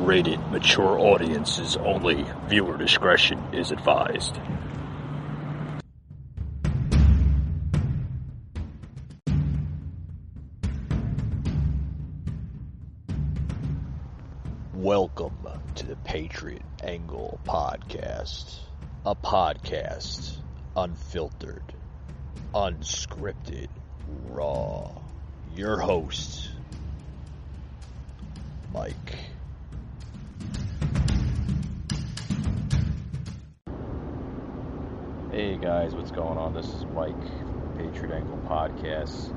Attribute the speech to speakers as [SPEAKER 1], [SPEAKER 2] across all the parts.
[SPEAKER 1] rated mature audiences only. Viewer discretion is advised. Welcome to the Patriot Angle Podcast. A podcast unfiltered, unscripted, raw. Your host, Mike. Hey guys, what's going on? This is Mike from the Patriot Angle Podcast,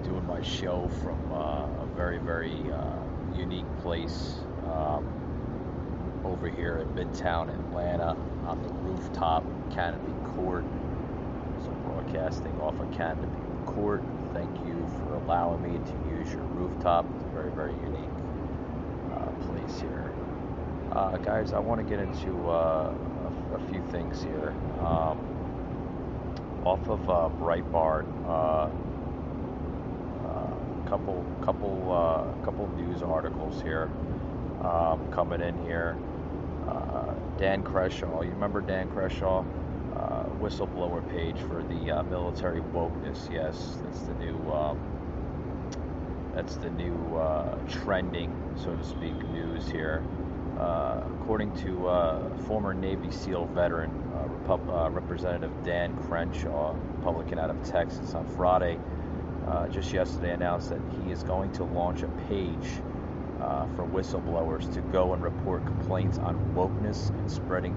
[SPEAKER 1] doing my show from a very, very unique place over here in Midtown Atlanta on the rooftop, Canopy Court. So broadcasting off of Canopy Court. Thank you for allowing me to use your rooftop. It's a very, very unique place here. Guys, I want to get into a few things here. Off of Breitbart, couple news articles here coming in here. Dan Crenshaw, you remember Dan Crenshaw? Whistleblower page for the military wokeness. Yes, that's the new trending, so to speak, news here. According to former Navy SEAL veteran Representative Dan Crenshaw, Republican out of Texas, on Friday, just yesterday announced that he is going to launch a page for whistleblowers to go and report complaints on wokeness and spreading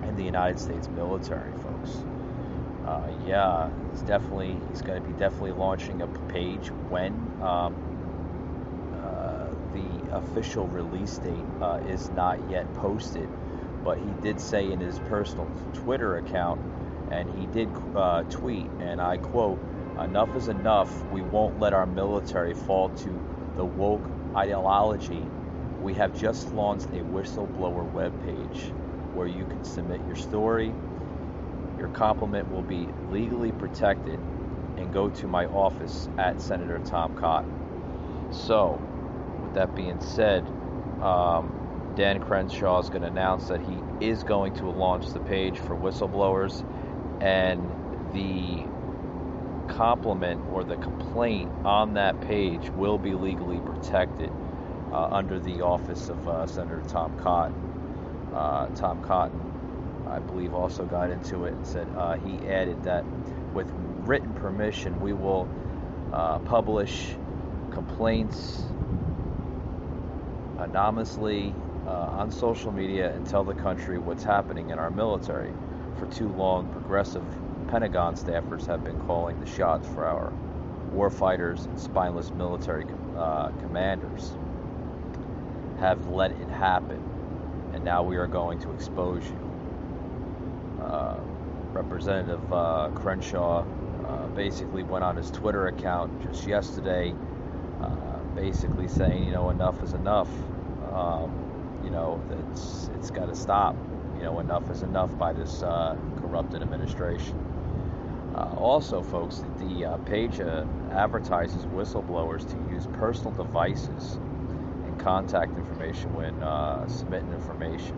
[SPEAKER 1] in the United States military, folks. He's going to be definitely launching a page when the official release date is not yet posted, but he did say in his personal Twitter account, and he did tweet, and I quote, "Enough is enough. We won't let our military fall to the woke ideology. We have just launched a whistleblower webpage where you can submit your story. Your compliment will be legally protected, and go to my office at Senator Tom Cotton." So, with that being said, Dan Crenshaw is going to announce that he is going to launch the page for whistleblowers, and the compliment or the complaint on that page will be legally protected under the office of Senator Tom Cotton. Tom Cotton, I believe, also got into it and said he added that with written permission, we will publish complaints anonymously on social media and tell the country what's happening in our military. For too long, progressive Pentagon staffers have been calling the shots for our warfighters, and spineless military commanders have let it happen, and now we are going to expose you. Representative Crenshaw basically went on his Twitter account just yesterday, basically saying, enough is enough. It's got to stop. Enough is enough by this corrupted administration. Also, folks, the page advertises whistleblowers to use personal devices and contact information when submitting information,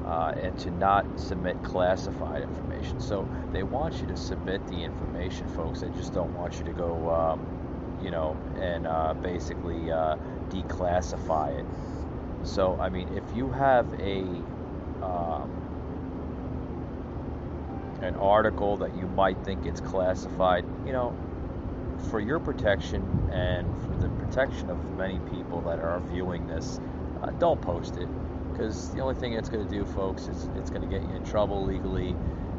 [SPEAKER 1] and to not submit classified information. So they want you to submit the information, folks. They just don't want you to go, and basically declassify it. So, I mean, if you have an article that you might think it's classified, for your protection and for the protection of many people that are viewing this, don't post it, because the only thing it's going to do, folks, is it's going to get you in trouble legally.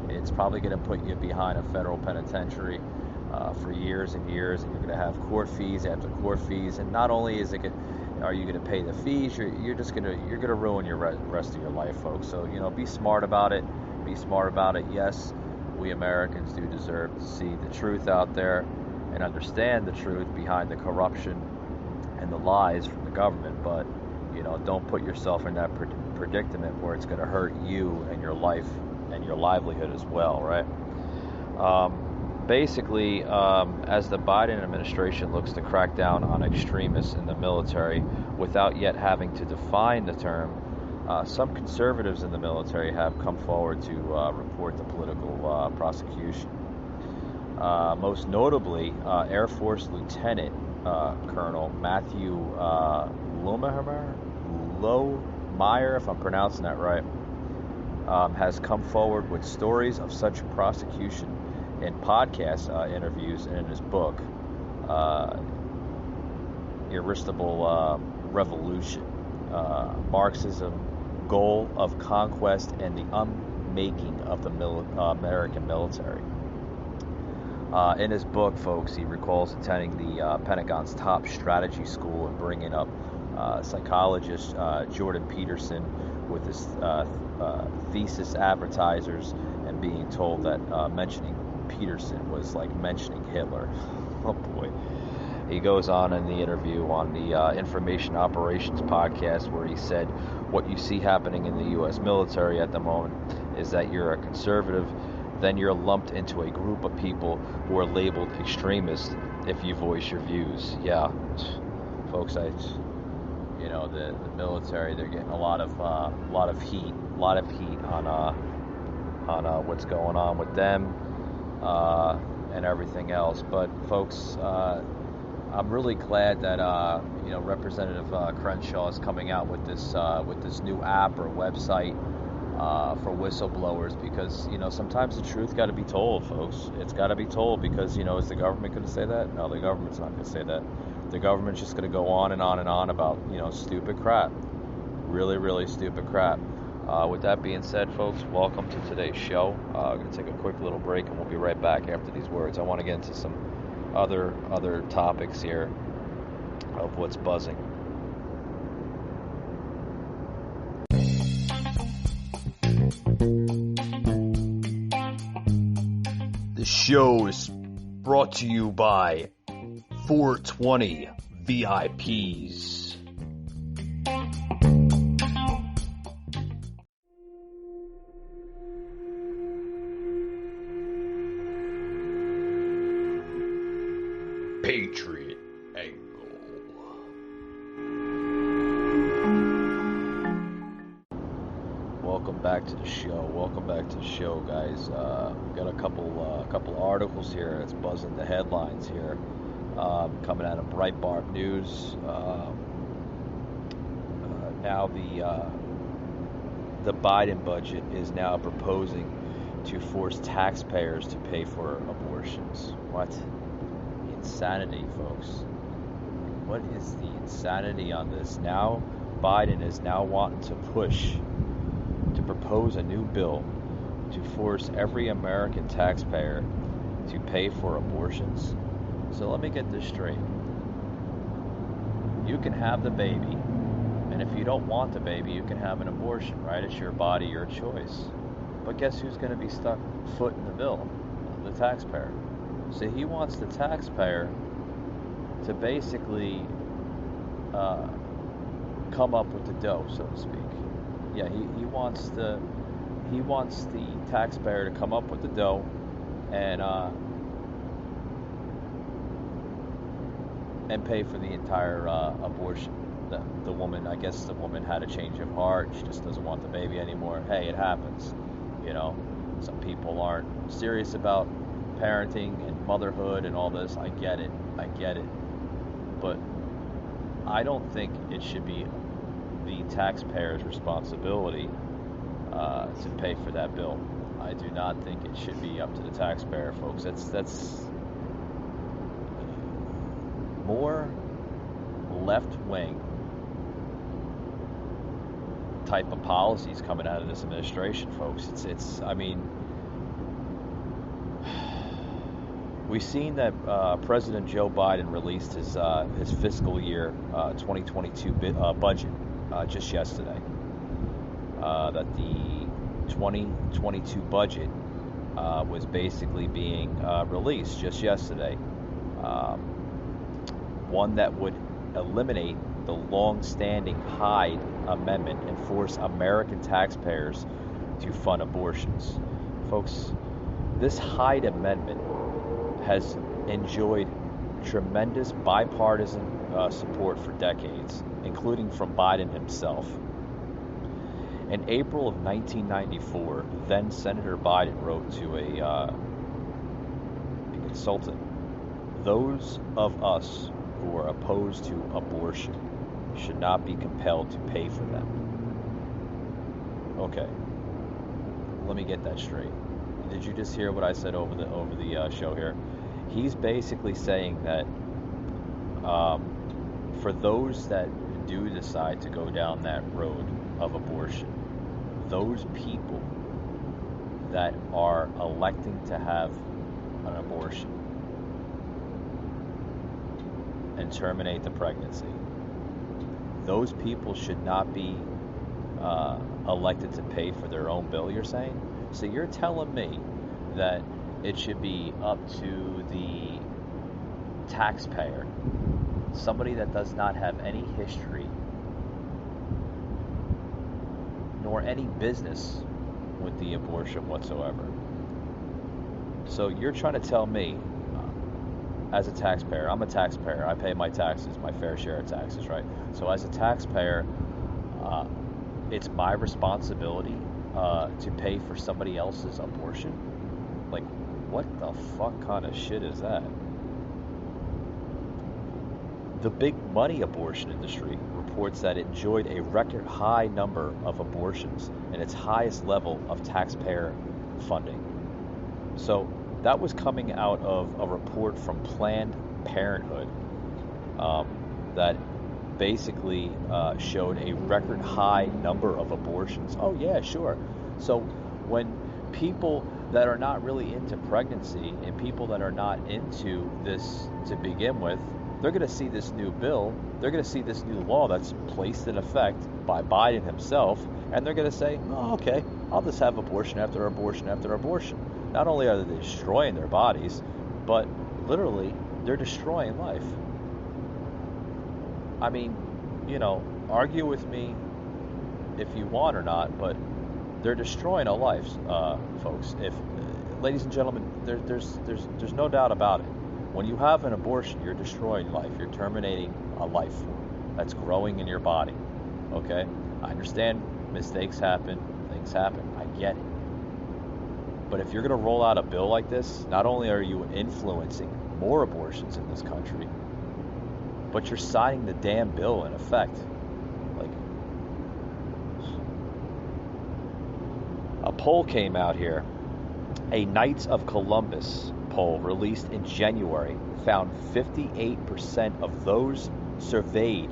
[SPEAKER 1] It's probably going to put you behind a federal penitentiary for years and years, and you're going to have court fees after court fees. And not only are you going to pay the fees, you're going to ruin your rest of your life, folks. So be smart about it. Be smart about it. Yes, we Americans do deserve to see the truth out there and understand the truth behind the corruption and the lies from the government. But don't put yourself in that predicament where it's going to hurt you and your life and your livelihood as well, right? basically, as the Biden administration looks to crack down on extremists in the military without yet having to define the term, some conservatives in the military have come forward to report the political prosecution. Most notably, Air Force Lieutenant Colonel Matthew Lohmeyer, if I'm pronouncing that right, has come forward with stories of such prosecution in podcast interviews and in his book, Irresistible Revolution, Marxism, Goal of Conquest, and the Unmaking of the American Military. In his book, folks, he recalls attending the Pentagon's top strategy school and bringing up psychologist Jordan Peterson with his thesis advertisers, and being told that mentioning Peterson was like mentioning Hitler. Oh boy. He goes on in the interview on the Information Operations podcast where he said, what you see happening in the U.S. military at the moment is that you're a conservative, then you're lumped into a group of people who are labeled extremists if you voice your views. Yeah, folks, the military, they're getting a lot of heat on what's going on with them and everything else. But folks, I'm really glad that Representative Crenshaw is coming out with this new app or website for whistleblowers, because sometimes the truth got to be told, folks. It's got to be told, because is the government going to say that? No, the government's not going to say that. The government's just going to go on and on and on about stupid crap, really, really stupid crap. With that being said, folks, welcome to today's show. I'm going to take a quick little break, and we'll be right back after these words. I want to get into some other topics here of what's buzzing. The show is brought to you by 420 VIPs. Patriot Angle. Welcome back to the show, guys. We've got a couple articles here that's buzzing the headlines here, coming out of Breitbart News. Now the Biden budget is now proposing to force taxpayers to pay for abortions. What? Insanity, folks. What is the insanity on this? Now Biden is now wanting to propose a new bill to force every American taxpayer to pay for abortions. So let me get this straight. You can have the baby, and if you don't want the baby, you can have an abortion, right? It's your body, your choice. But guess who's going to be stuck footing the bill? The taxpayer. So he wants the taxpayer to basically come up with the dough, so to speak. Yeah, he wants the taxpayer to come up with the dough and pay for the entire abortion. The woman, I guess the woman had a change of heart. She just doesn't want the baby anymore. Hey, it happens. Some people aren't serious about parenting and motherhood and all this. I get it. But I don't think it should be the taxpayer's responsibility to pay for that bill. I do not think it should be up to the taxpayer, folks. That's more left-wing type of policies coming out of this administration, folks. We've seen that President Joe Biden released his fiscal year 2022 budget just yesterday. That the 2022 budget was basically being released just yesterday. One that would eliminate the long-standing Hyde Amendment and force American taxpayers to fund abortions. Folks, this Hyde Amendment has enjoyed tremendous bipartisan support for decades, including from Biden himself. In April of 1994, then Senator Biden wrote to a consultant, "Those of us who are opposed to abortion should not be compelled to pay for them." Okay, let me get that straight. Did you just hear what I said over the show here? He's basically saying that for those that do decide to go down that road of abortion, those people that are electing to have an abortion and terminate the pregnancy, those people should not be elected to pay for their own bill, you're saying? So you're telling me that it should be up to the taxpayer, somebody that does not have any history nor any business with the abortion whatsoever. So you're trying to tell me, as a taxpayer, I'm a taxpayer, I pay my taxes, my fair share of taxes, right? So as a taxpayer, it's my responsibility to pay for somebody else's abortion? Like, what the fuck kind of shit is that? The big money abortion industry reports that it enjoyed a record high number of abortions and its highest level of taxpayer funding. So that was coming out of a report from Planned Parenthood that basically showed a record high number of abortions. Oh yeah, sure. So when people that are not really into pregnancy and people that are not into this to begin with, they're going to see this new bill, they're going to see this new law that's placed in effect by Biden himself, and they're going to say, oh, okay, I'll just have abortion after abortion after abortion. Not only are they destroying their bodies, but literally they're destroying life. I mean, argue with me if you want or not, but they're destroying a life, folks. Ladies and gentlemen, there's no doubt about it. When you have an abortion, you're destroying life. You're terminating a life form that's growing in your body. Okay? I understand mistakes happen, things happen. I get it. But if you're going to roll out a bill like this, not only are you influencing more abortions in this country, but you're signing the damn bill in effect. Like, a poll came out here. A Knights of Columbus poll released in January found 58% of those surveyed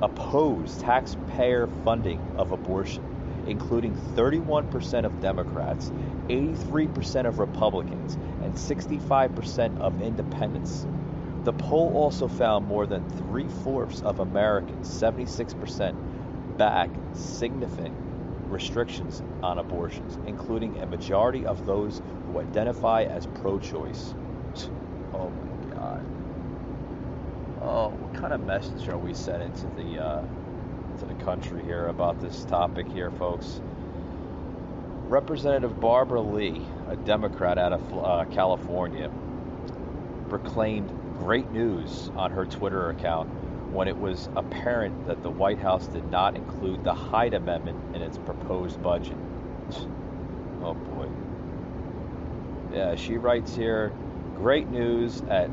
[SPEAKER 1] oppose taxpayer funding of abortion, including 31% of Democrats, 83% of Republicans, and 65% of independents. The poll also found more than 3/4 of Americans, 76%, back significant restrictions on abortions, including a majority of those who identify as pro-choice. Oh my God. Oh, what kind of message are we sending to the country here about this topic here, folks? Representative Barbara Lee, a Democrat out of California, proclaimed great news on her Twitter account when it was apparent that the White House did not include the Hyde Amendment in its proposed budget. Oh boy. Yeah, she writes here, great news at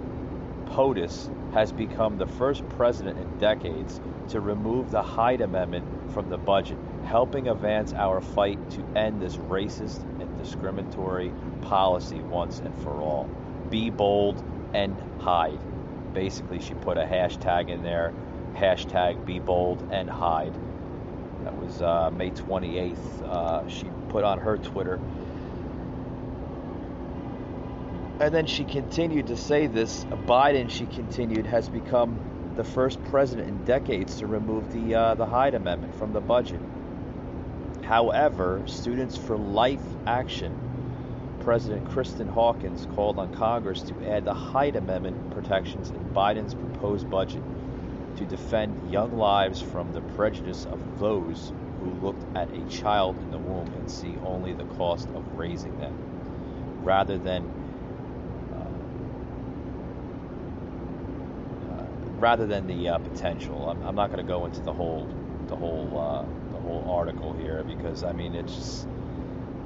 [SPEAKER 1] POTUS has become the first president in decades to remove the Hyde Amendment from the budget, helping advance our fight to end this racist and discriminatory policy once and for all. Be bold, end Hyde. Basically, she put a hashtag in there, hashtag be bold, end Hyde. That was May 28th. She put on her Twitter. And then she continued to say this. Biden, she continued, has become the first president in decades to remove the Hyde Amendment from the budget. However, Students for Life Action President Kristen Hawkins called on Congress to add the Hyde Amendment protections in Biden's proposed budget to defend young lives from the prejudice of those who looked at a child in the womb and see only the cost of raising them, rather than rather than the potential. I'm not going to go into the whole article here, because I mean it's just,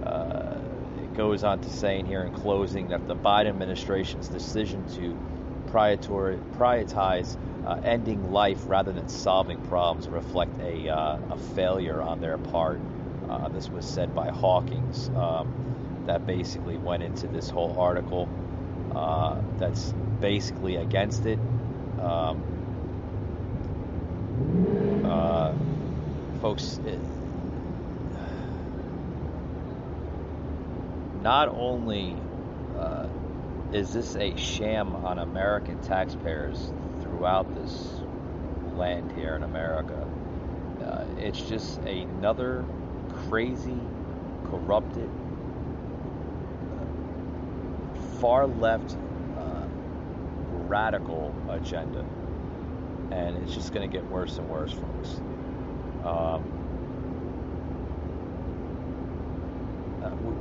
[SPEAKER 1] it goes on to saying here in closing that the Biden administration's decision to prioritize ending life rather than solving problems reflect a failure on their part. This was said by Hawkins. That basically went into this whole article that's basically against it. Folks, not only is this a sham on American taxpayers throughout this land here in America, it's just another crazy, corrupted, far left, radical agenda, and it's just going to get worse and worse, folks.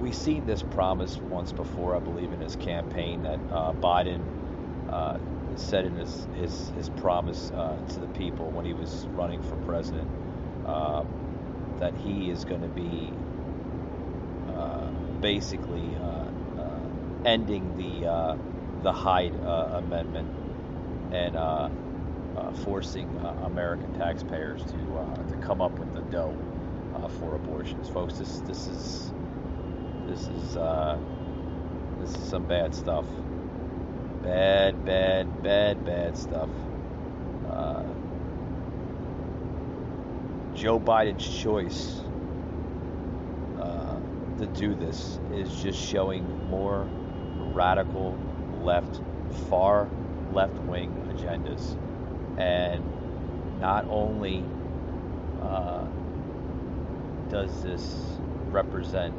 [SPEAKER 1] We've seen this promise once before, I believe, in his campaign, that Biden said in his promise to the people when he was running for president, that he is going to be basically ending the Hyde Amendment and forcing American taxpayers to come up with the dough for abortions, folks. This is some bad stuff. Bad stuff. Joe Biden's choice to do this is just showing more radical left, far left-wing agendas. And not only does this represent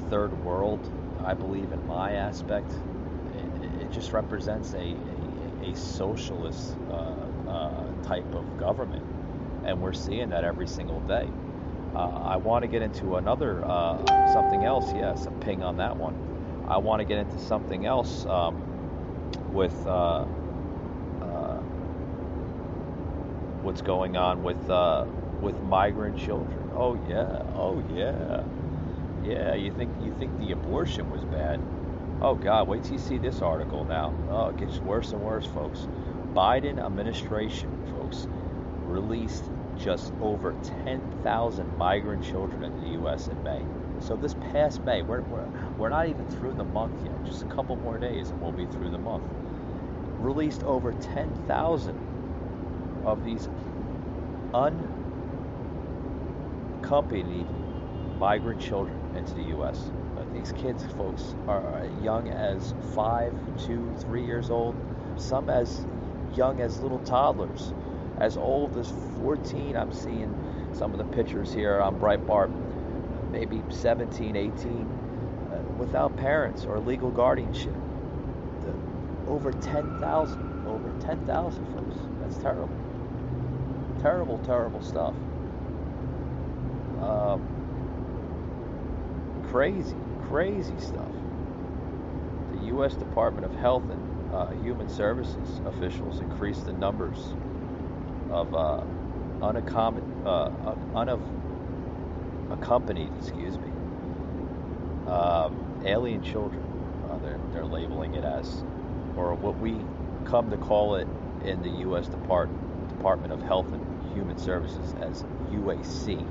[SPEAKER 1] third world, I believe, in my aspect, it just represents a socialist type of government, and we're seeing that every single day. I want to get into another something else. Yes, a ping on that one. I want to get into something else with what's going on with migrant children. Oh yeah. You think the abortion was bad? Oh God, wait till you see this article now. Oh, it gets worse and worse, folks. Biden administration, folks, released just over 10,000 migrant children in the U.S. in May. So this past May, we're not even through the month yet. Just a couple more days and we'll be through the month. Released over 10,000 of these unaccompanied migrant children into the U.S. These kids, folks, are young as 5, 2, 3 years old. Some as young as little toddlers. As old as 14. I'm seeing some of the pictures here on Breitbart. Maybe 17, 18, without parents or legal guardianship. Over 10,000. Over 10,000, folks. That's terrible. Terrible stuff. Crazy stuff. The U.S. Department of Health and Human Services officials increased the numbers of unaccompanied, alien children. They're labeling it as, or what we come to call it in the U.S. Department of Health and Human Services as UAC,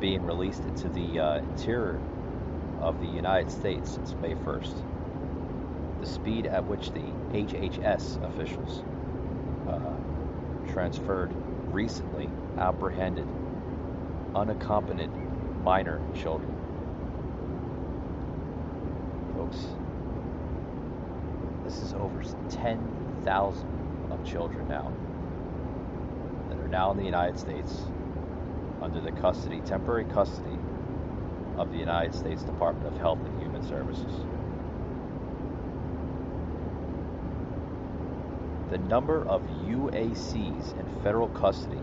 [SPEAKER 1] being released into the interior of the United States since May 1st. The speed at which the HHS officials transferred recently apprehended unaccompanied minor children. Folks, this is over 10,000 of children now that are now in the United States under the temporary custody of the United States Department of Health and Human Services. The number of UACs in federal custody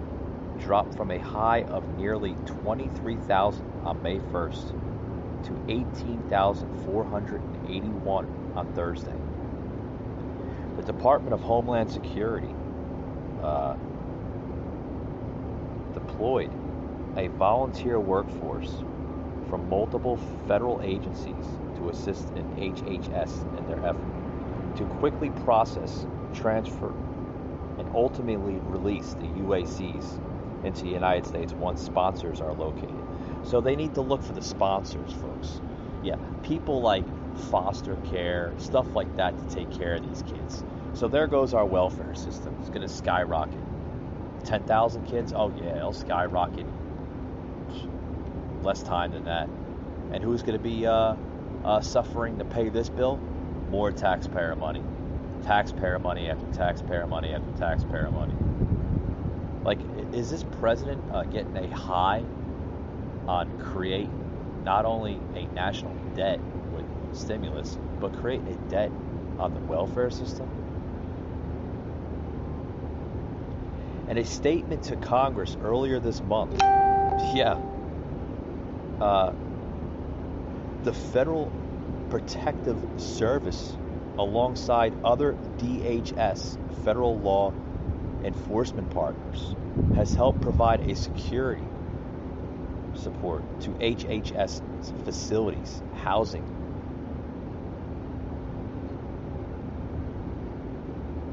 [SPEAKER 1] dropped from a high of nearly 23,000 on May 1st to 18,481 on Thursday. The Department of Homeland Security deployed a volunteer workforce from multiple federal agencies to assist in HHS in their effort to quickly process, transfer, and ultimately release the UACs into the United States once sponsors are located. So they need to look for the sponsors, folks. Yeah, people like foster care, stuff like that to take care of these kids. So there goes our welfare system. It's going to skyrocket. 10,000 kids? Oh yeah, it'll skyrocket. Less time than that. And who's going to be suffering to pay this bill? More taxpayer money. Taxpayer money after taxpayer money after taxpayer money. Like, is this president getting a high on create not only a national debt with stimulus, but create a debt on the welfare system? And a statement to Congress earlier this month, the Federal Protective Service, alongside other DHS federal law enforcement partners, has helped provide a security support to HHS facilities, housing.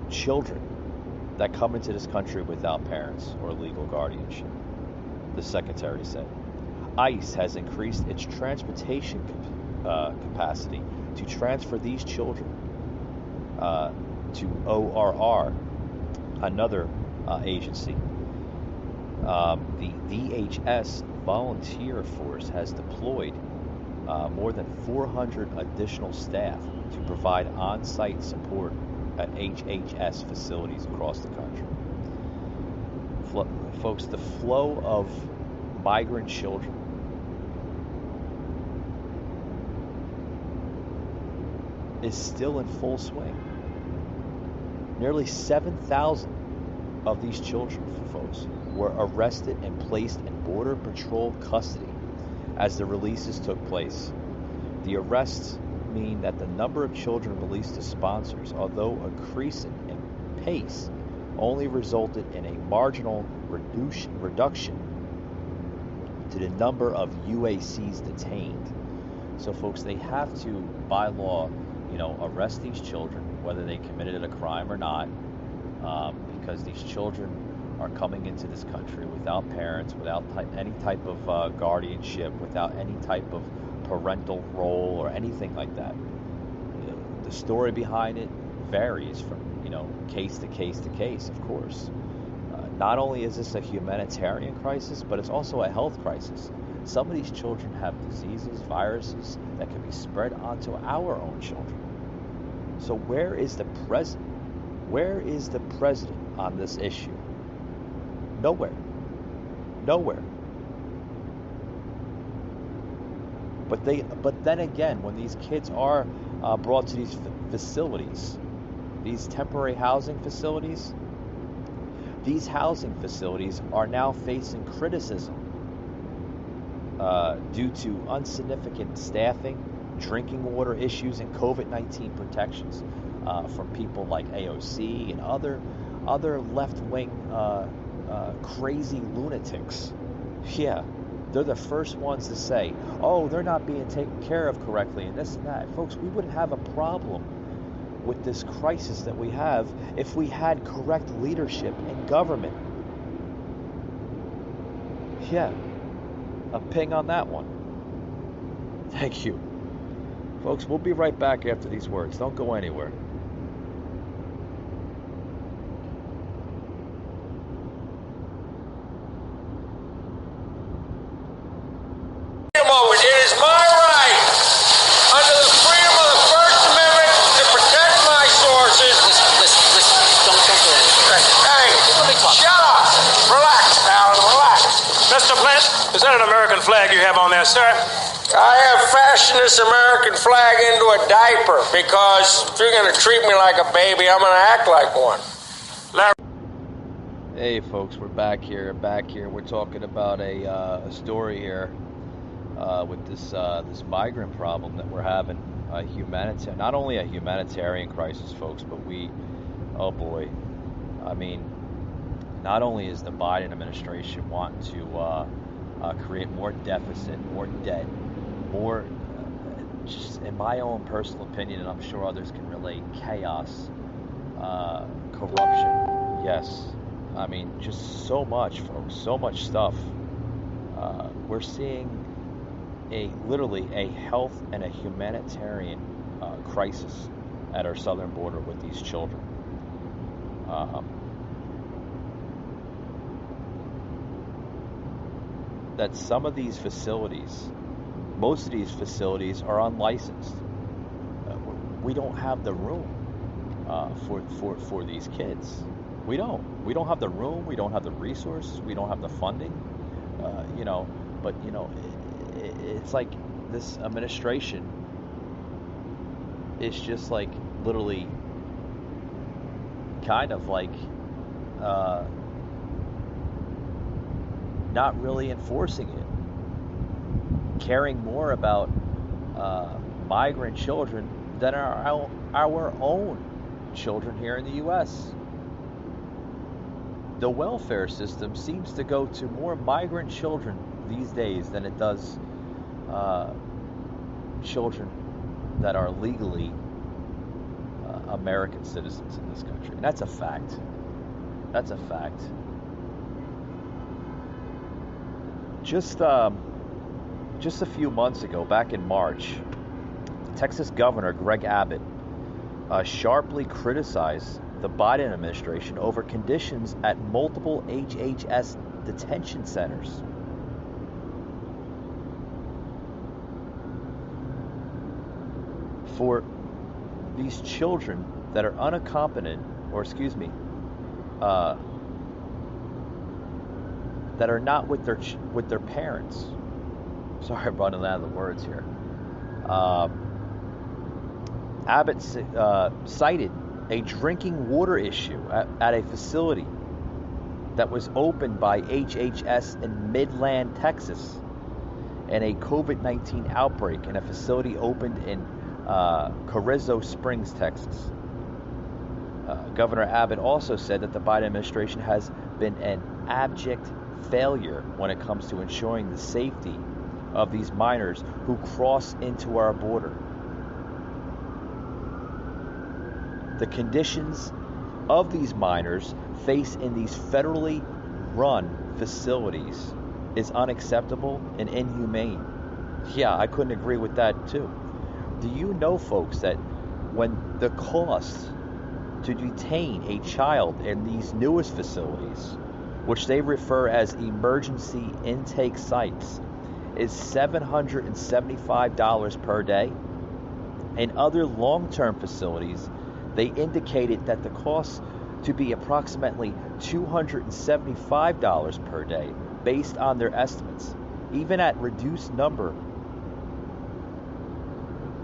[SPEAKER 1] Children that come into this country without parents or legal guardianship, the secretary said. ICE has increased its transportation capacity to transfer these children to ORR, another agency. The DHS volunteer force has deployed more than 400 additional staff to provide on-site support at HHS facilities across the country. Folks, the flow of migrant children is still in full swing. Nearly 7,000 of these children, folks, were arrested and placed in Border Patrol custody as the releases took place. The arrests mean that the number of children released to sponsors, although increasing in pace, only resulted in a marginal reduction to the number of UACs detained. So folks, they have to, by law, arrest these children, whether they committed a crime or not, because these children are coming into this country without parents, without any type of guardianship, without any type of parental role or anything like that. The story behind it varies from case to case to case, of course. Not only is this a humanitarian crisis, but it's also a health crisis. Some of these children have diseases, viruses that can be spread onto our own children. So where is the president? Where is the president on this issue? Nowhere. But then again, when these kids are brought to these facilities, these temporary housing facilities, these housing facilities are now facing criticism due to insignificant staffing, drinking water issues, and COVID-19 protections from people like AOC and other left-wing crazy lunatics. Yeah, they're the first ones to say, oh, they're not being taken care of correctly and this and that. Folks, we wouldn't have a problem with this crisis that we have if we had correct leadership in government. Yeah, a ping on that one. Thank you. Folks, we'll be right back after these words. Don't go anywhere.
[SPEAKER 2] It is my right, under the freedom of the First Amendment, to protect my sources.
[SPEAKER 3] Listen. Don't go there.
[SPEAKER 2] Hey,
[SPEAKER 3] Let me talk.
[SPEAKER 2] shut up. Relax, Alan, relax. Mr. Flint, is that an American flag you have on there, sir? I have fashioned this American flag into a diaper because if you're going to treat me like a baby, I'm going to act like one. Larry.
[SPEAKER 1] Hey, folks, we're back here. We're talking about a story here with this migrant problem that we're having not only a humanitarian crisis, folks, but oh boy, I mean, not only is the Biden administration wanting to create more deficit, more debt, more, just in my own personal opinion, and I'm sure others can relate, chaos, corruption, yes. I mean, just so much, folks, so much stuff. We're seeing literally a health and a humanitarian crisis at our southern border with these children. That some of these facilities, most of these facilities are unlicensed. We don't have the room for these kids. We don't have the room. We don't have the resources. We don't have the funding. But it's like this administration is just like literally kind of like not really enforcing it, caring more about migrant children than our own children here in the U.S. The welfare system seems to go to more migrant children these days than it does children that are legally American citizens in this country. And that's a fact. That's a fact. Just a few months ago, back in March, Texas Governor Greg Abbott sharply criticized the Biden administration over conditions at multiple HHS detention centers. For these children that are unaccompanied, that are not with their parents. Sorry, I'm running out of the words here. Abbott cited a drinking water issue at a facility that was opened by HHS in Midland, Texas, and a COVID-19 outbreak in a facility opened in Carrizo Springs, Texas. Governor Abbott also said that the Biden administration has been an abject failure when it comes to ensuring the safety of these minors who cross into our border. The conditions of these minors face in these federally run facilities is unacceptable and inhumane. Yeah, I couldn't agree with that too. Do you know, folks, that when the cost to detain a child in these newest facilities, which they refer as emergency intake sites, is $775 per day? In other long-term facilities, they indicated that the cost to be approximately $275 per day based on their estimates. Even at reduced number,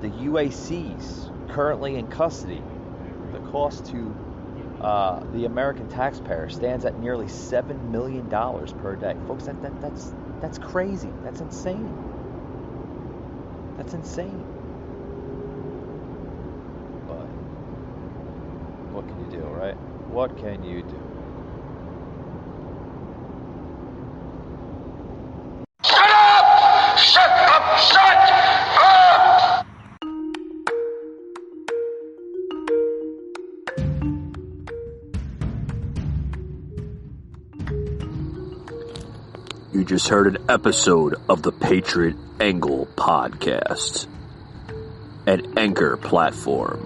[SPEAKER 1] the UACs currently in custody, the cost to the American taxpayer stands at nearly $7 million per day. Folks, that's crazy. That's insane. That's insane. But what can you do, right? What can you do?
[SPEAKER 2] Shut up! Shut up! Shut up!
[SPEAKER 4] You just heard an episode of the Patriot Angle podcast, an Anchor platform.